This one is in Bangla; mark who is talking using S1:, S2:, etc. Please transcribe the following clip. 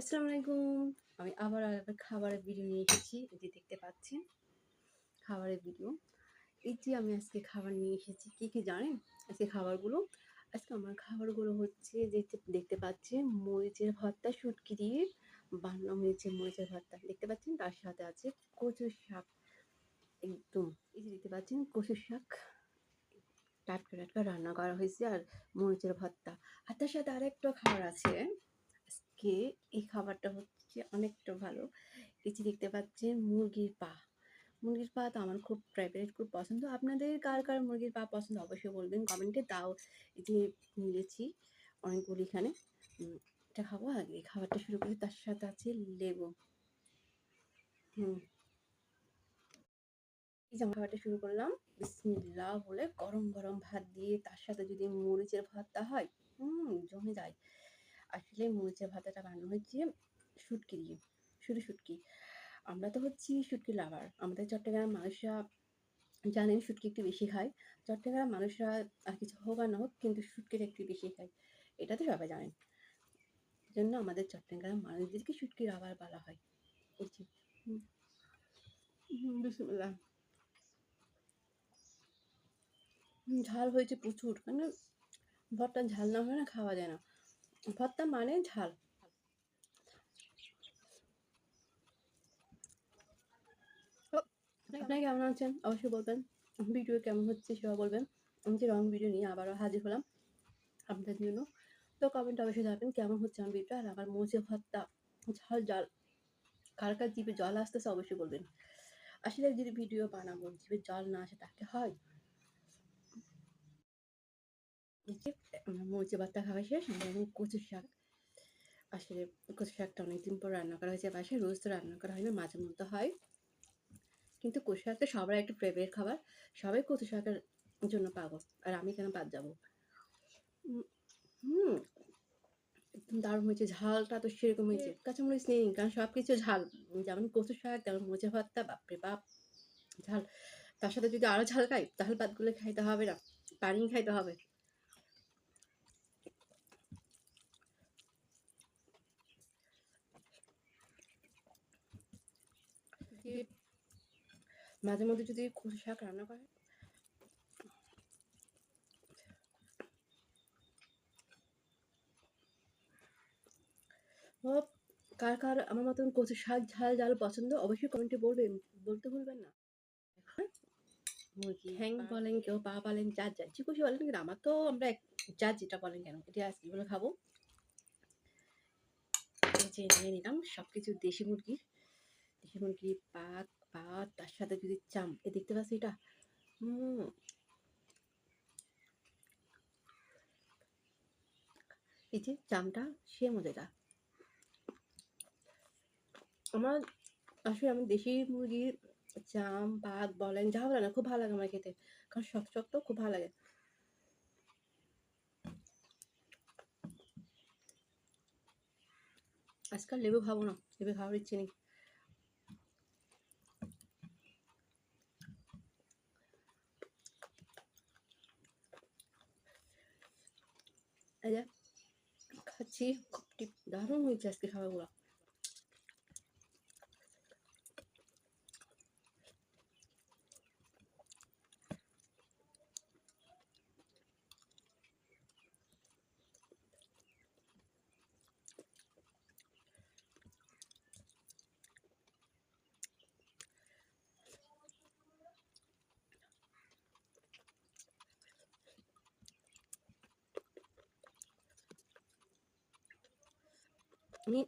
S1: আসসালামু আলাইকুম। আমি আবার আরেকটা খাবারের ভিডিও নিয়ে এসেছি। এই যে দেখতে পাচ্ছেন খাবারের ভিডিও। এই যে আমি আজকে খাবার নিয়ে এসেছি। কি জানেন? আজকে খাবারগুলো? আজকে আমার খাবারগুলো হচ্ছে যে দেখতে পাচ্ছেন মরিচের ভর্তা, শুটকি দিয়ে বানানো হয়েছে মরিচের ভর্তা। দেখতে পাচ্ছেন? তার সাথে আছে কচুর শাক। একদম এই যে দেখতে পাচ্ছেন কচুর শাক টাটকা রান্না করা হয়েছে আর মরিচের ভর্তা। আর তার সাথে আরেকটা খাবার আছে। আজকে এই খাবারটা হচ্ছে অনেকটা ভালো। এই যে দেখতে পাচ্ছেন মুরগির পা। মুরগির পা তো আমার খুব ফেভারিট, খুব পছন্দ। আপনাদের কার মুরগির পা পছন্দ অবশ্যই বলবেন কমেন্টে। তাও এই যে নিয়েছি অনেকগুলো এখানে। এটা খাবো। আর এই খাবারটা শুরু করি, তার সাথে আছে লেবু। হুম এই যে খাবারটা শুরু করলাম বিসমিল্লাহ বলে, গরম ভাত দিয়ে তার সাথে যদি মরিচের ভর্তা হয়, জমে যায়। আসলে মরিচের ভর্তাটা বানানো হচ্ছে শুটকি দিয়ে, শুধু শুটকি। আমরা তো হচ্ছি শুটকি লাভার। আমাদের চট্টগ্রাম মানুষরা জানেন শুটকি একটু বেশি খায়। চট্টগ্রাম মানুষরা আর কিছু হোক আর না হোক কিন্তু শুটকিটা একটু বেশি খায়। এটা তো সবাই জানেন। এজন্য আমাদের চট্টগ্রাম মানুষদেরকে শুটকি লাভার বলা হয়। এই যে বিসমিল্লাহ। ঝাল হয়েছে প্রচুর, মানে ভর্তার ঝাল না হলে না খাওয়া যায় না। ভর্তা মানে ঝাল। আপনারা কেমন আছেন অবশ্যই বলবেন। ভিডিও কেমন হচ্ছে সেটাও বলবেন। আমি যে রং ভিডিও নিয়ে আবারও হাজির হলাম আপনাদের জন্য। তো কমেন্টে অবশ্যই জানাবেন কেমন হচ্ছে আমার ভিডিওটা। আর আমার মরিচের ভর্তা ঝাল কার জিভে জল আসতেছে অবশ্যই বলবেন। আসলে যদি ভিডিও বানাবো জিভে জল না আসে তাকে হয়? এই যে আমার মরিচের ভর্তা খাওয়া শেষ। আমরা এখন কচুর শাক। আসলে কচু শাকটা অনেকদিন পর রান্না করা হয়েছে বাসায়। রোজ তো রান্না করা হয় না, মাঝে মধ্যে হয়। কিন্তু কচু শাক তো সবার একটা ফেভারিট খাবার। সবাই কচু শাকের জন্য পাগল। আর আমি কেন বাদ যাবো? হুম একদম দারুণ হয়েছে। ঝালটা তো সেরকম হয়েছে। কাঁচামরিচ নেই কারণ সবকিছু ঝাল। যেমন কচু শাক তেমন মরিচের ভর্তা, বাপরে বাপ! ঝাল। তার সাথে যদি আরো ঝাল খাই তাহলে ভাতগুলো খাইতে হবে না, পানি খাইতে হবে। যে মাঝে মধ্যে যদি কচু শাক রান্না করে, ও কার আমার মতন কচু শাক ঝাল পছন্দ অবশ্যই কমেন্টে বলবেন, বলতে ভুলবেন না। মুরগি ঠ্যাং বলেন, কেউ পা বলেন, যার যে খুশি বলেন, কিন্তু আমার তো আমরা যার যেটা বলেন কেন এটা আজকে এগুলো খাবো। এই যে নিয়ে নিলাম সবকিছু দেশি মুরগি পা তার সাথে যদি চাম দেখতে পাচ্ছি এটা। এই যে চামটা সে মজাটা আমার। আসলে আমি দেশি মুরগির চাম ভাত বলেন যা বলেন না খুব ভালো লাগে আমার খেতে, কারণ শক্ত তো খুব ভালো লাগে। আজকাল লেবু খাবো না, লেবু খাওয়ার ইচ্ছে নেই। এই যে খাচ্ছি, দারুণ হয়েছে আজকে খাবারগুলো। আমি